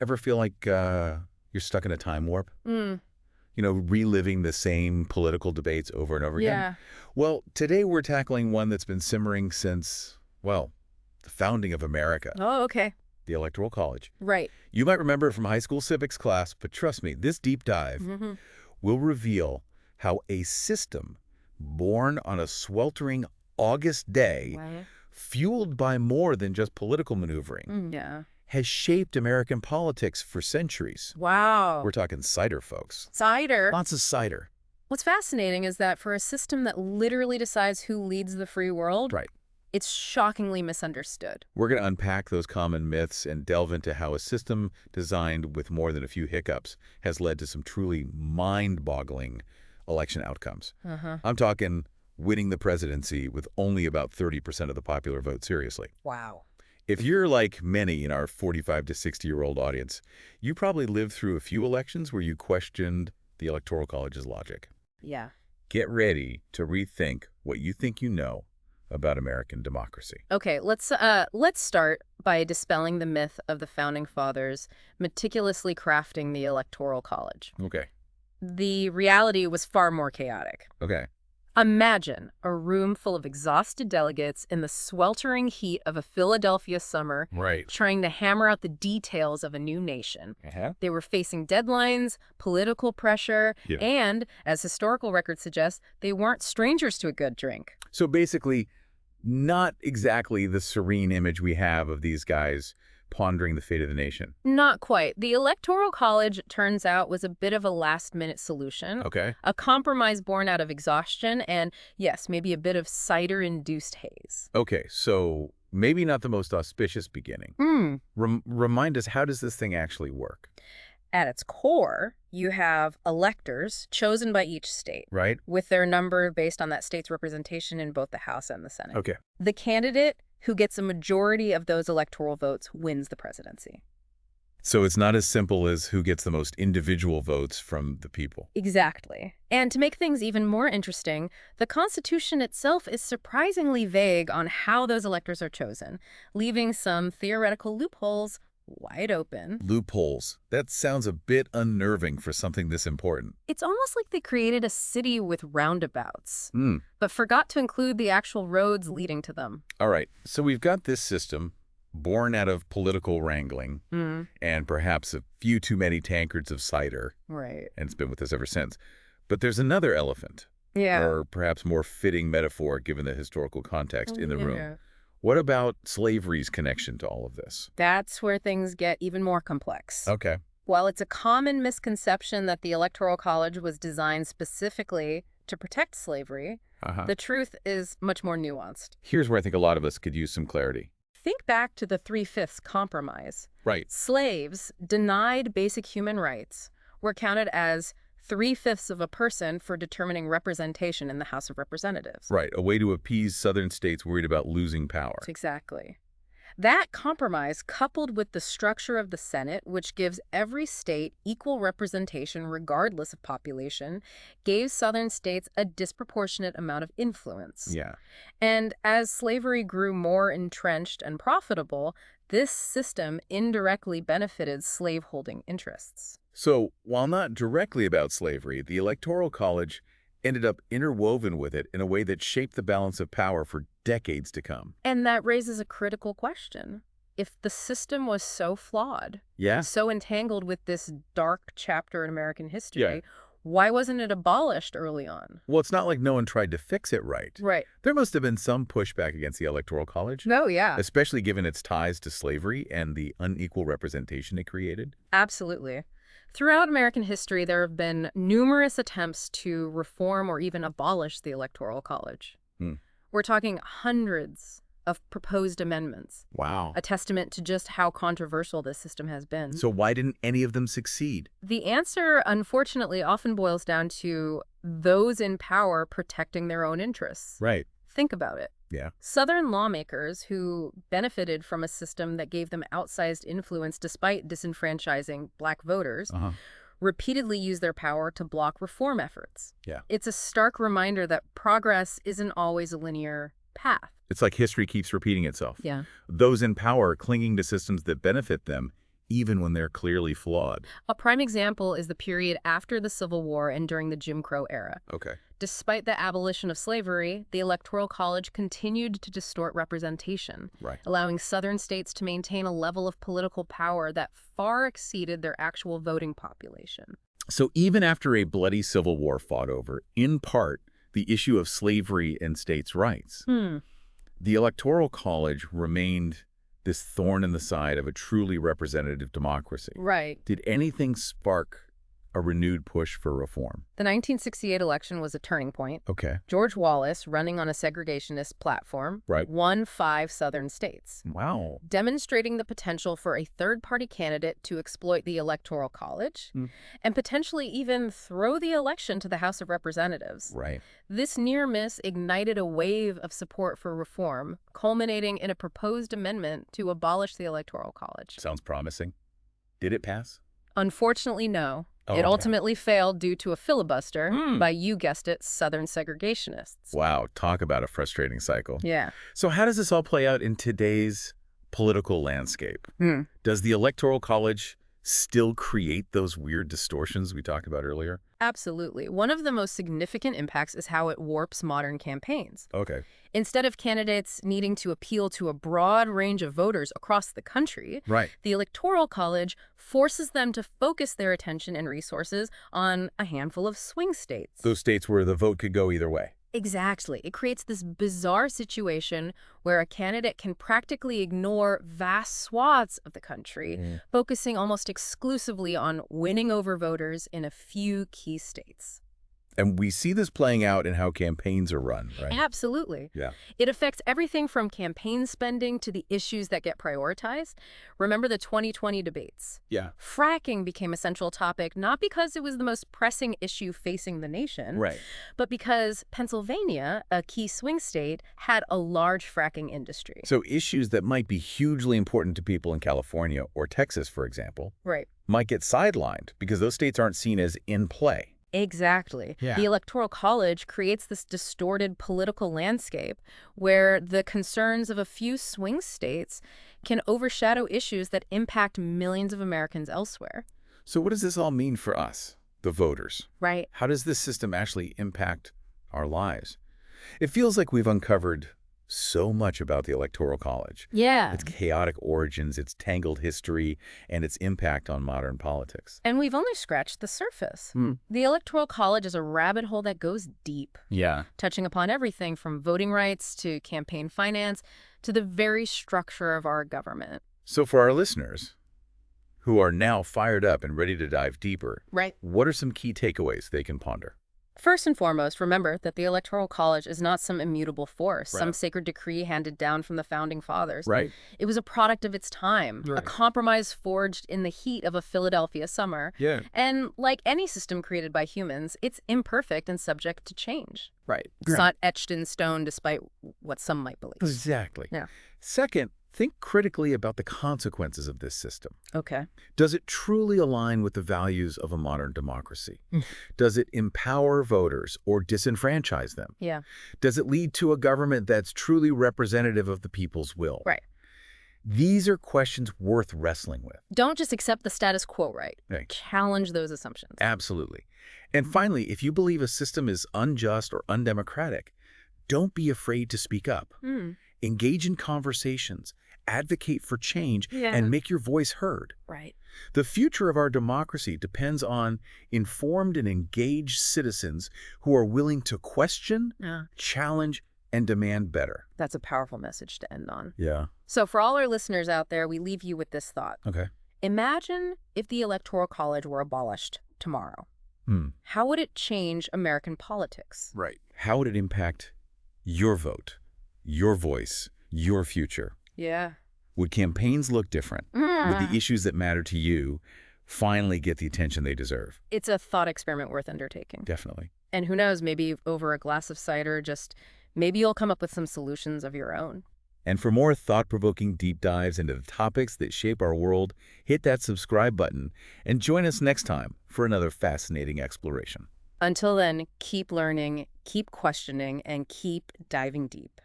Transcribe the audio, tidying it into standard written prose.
Ever feel like you're stuck in a time warp? Mm, Reliving the same political debates over and over again? yeah. Well, today we're tackling one that's been simmering since, well, the founding of America, Oh, okay. the Electoral College. Right. You might remember it from high school civics class, but trust me, this deep dive hmm will reveal how a system born on a sweltering August day, Right. fueled by more than just political maneuvering, Yeah. has shaped American politics for centuries. Wow. We're talking cider, folks. Cider. Lots of cider. What's fascinating is that for a system that literally decides who leads the free world, Right. it's shockingly misunderstood. We're going to unpack those common myths and delve into how a system designed with more than a few hiccups has led to some truly mind-boggling election outcomes. Uh-huh. I'm talking winning the presidency with only about 30% of the popular vote, seriously. Wow. If you're like many in our 45 to 60-year-old audience, you probably lived through a few elections where you questioned the Electoral College's logic. Yeah. Get ready to rethink what you think you know about American democracy. Okay, let's start by dispelling the myth of the founding fathers meticulously crafting the Electoral College. Okay. The reality was far more chaotic. Okay. Imagine a room full of exhausted delegates in the sweltering heat of a Philadelphia summer Right. trying to hammer out the details of a new nation. Uh-huh. They were facing deadlines, political pressure, Yeah. and, as historical records suggest, they weren't strangers to a good drink. So basically, not exactly the serene image we have of these guys pondering the fate of the nation. Not quite. The Electoral College, it turns out, was a bit of a last-minute solution. Okay. A compromise born out of exhaustion and, yes, maybe a bit of cider-induced haze. Okay, so maybe not the most auspicious beginning. Remind us, how does this thing actually work? At its core, you have electors chosen by each state, Right? with their number based on that state's representation in both the House and the Senate. Okay. The candidate who gets a majority of those electoral votes wins the presidency. So it's not as simple as who gets the most individual votes from the people. Exactly. And to make things even more interesting, the Constitution itself is surprisingly vague on how those electors are chosen, leaving some theoretical loopholes wide open. Loopholes. That sounds a bit unnerving for something this important. It's almost like they created a city with roundabouts, Hmm. but forgot to include the actual roads leading to them. All right, so we've got this system born out of political wrangling and perhaps a few too many tankards of cider, Right. and it's been with us ever since. But there's another elephant, Yeah. or perhaps more fitting metaphor given the historical context in the room. Yeah. What about slavery's connection to all of this? That's where things get even more complex. Okay. While it's a common misconception that the Electoral College was designed specifically to protect slavery, the truth is much more nuanced. Here's where I think a lot of us could use some clarity. Think back to the Three-Fifths Compromise. Right. Slaves denied basic human rights were counted as 3/5 of a person for determining representation in the House of Representatives. Right, a way to appease southern states worried about losing power. Exactly. That compromise, coupled with the structure of the Senate, which gives every state equal representation regardless of population, gave southern states a disproportionate amount of influence. Yeah. And as slavery grew more entrenched and profitable, this system indirectly benefited slaveholding interests. So, while not directly about slavery, the Electoral College ended up interwoven with it in a way that shaped the balance of power for decades to come. And that raises a critical question. If the system was so flawed, Yeah? so entangled with this dark chapter in American history, Yeah. why wasn't it abolished early on? Well, it's not like no one tried to fix it right. Right. There must have been some pushback against the Electoral College, No, yeah, especially given its ties to slavery and the unequal representation it created. absolutely. Throughout American history, there have been numerous attempts to reform or even abolish the Electoral College. We're talking hundreds of proposed amendments, Wow. a testament to just how controversial this system has been. So why didn't any of them succeed? The answer, unfortunately, often boils down to those in power protecting their own interests. Right. Think about it. Yeah. Southern lawmakers who benefited from a system that gave them outsized influence despite disenfranchising Black voters repeatedly used their power to block reform efforts. Yeah. It's a stark reminder that progress isn't always a linear path. It's like history keeps repeating itself. Yeah. Those in power clinging to systems that benefit them, even when they're clearly flawed. A prime example is the period after the Civil War and during the Jim Crow era. Okay. Despite the abolition of slavery, the Electoral College continued to distort representation, Right. allowing Southern states to maintain a level of political power that far exceeded their actual voting population. So even after a bloody Civil War fought over, in part, the issue of slavery and states' rights, the Electoral College remained this thorn in the side of a truly representative democracy. Right. Did anything spark a renewed push for reform? The 1968 election was a turning point. Okay. George Wallace, running on a segregationist platform, Right. won 5 Southern states, Wow. demonstrating the potential for a third-party candidate to exploit the Electoral College and potentially even throw the election to the House of Representatives. Right. This near miss ignited a wave of support for reform, culminating in a proposed amendment to abolish the Electoral College. Sounds promising. Did it pass? Unfortunately, no. Oh, It okay. ultimately failed due to a filibuster by, you guessed it, Southern segregationists. Wow, talk about a frustrating cycle. Yeah. So how does this all play out in today's political landscape? Does the Electoral College still create those weird distortions we talked about earlier? Absolutely. One of the most significant impacts is how it warps modern campaigns. Okay. Instead of candidates needing to appeal to a broad range of voters across the country, Right. the Electoral College forces them to focus their attention and resources on a handful of swing states. Those states where the vote could go either way. Exactly. It creates this bizarre situation where a candidate can practically ignore vast swaths of the country, focusing almost exclusively on winning over voters in a few key states. And we see this playing out in how campaigns are run, right? Absolutely. Yeah. It affects everything from campaign spending to the issues that get prioritized. Remember the 2020 debates? Yeah. Fracking became a central topic, not because it was the most pressing issue facing the nation, Right. but because Pennsylvania, a key swing state, had a large fracking industry. So issues that might be hugely important to people in California or Texas, for example, Right. might get sidelined because those states aren't seen as in play. Exactly. Yeah. The Electoral College creates this distorted political landscape where the concerns of a few swing states can overshadow issues that impact millions of Americans elsewhere. So what does this all mean for us, the voters? Right. How does this system actually impact our lives? It feels like we've uncovered so much about the Electoral College. Yeah. Its chaotic origins, its tangled history, and its impact on modern politics. And we've only scratched the surface. The Electoral College is a rabbit hole that goes deep, Yeah. touching upon everything from voting rights to campaign finance to the very structure of our government. So for our listeners who are now fired up and ready to dive deeper, Right. what are some key takeaways they can ponder? First and foremost, remember that the Electoral College is not some immutable force, Right. some sacred decree handed down from the founding fathers. Right. It was a product of its time, a Right. compromise forged in the heat of a Philadelphia summer. Yeah. And like any system created by humans, it's imperfect and subject to change. Right. It's not etched in stone despite what some might believe. Exactly. Yeah. Second, think critically about the consequences of this system. Okay. Does it truly align with the values of a modern democracy? Does it empower voters or disenfranchise them? Yeah. Does it lead to a government that's truly representative of the people's will? Right. These are questions worth wrestling with. Don't just accept the status quo, right? Right. Challenge those assumptions. Absolutely. And finally, if you believe a system is unjust or undemocratic, don't be afraid to speak up. Engage in conversations, advocate for change, Yeah. and make your voice heard. Right. The future of our democracy depends on informed and engaged citizens who are willing to question, Yeah. challenge, and demand better. That's a powerful message to end on. Yeah. So for all our listeners out there, we leave you with this thought. Okay. Imagine if the Electoral College were abolished tomorrow. How would it change American politics? Right. How would it impact your vote, your voice, your future? Yeah. Would campaigns look different? Would the issues that matter to you finally get the attention they deserve? It's a thought experiment worth undertaking. Definitely. And who knows, maybe over a glass of cider, maybe you'll come up with some solutions of your own. And for more thought-provoking deep dives into the topics that shape our world, hit that subscribe button and join us next time for another fascinating exploration. Until then, keep learning, keep questioning, and keep diving deep.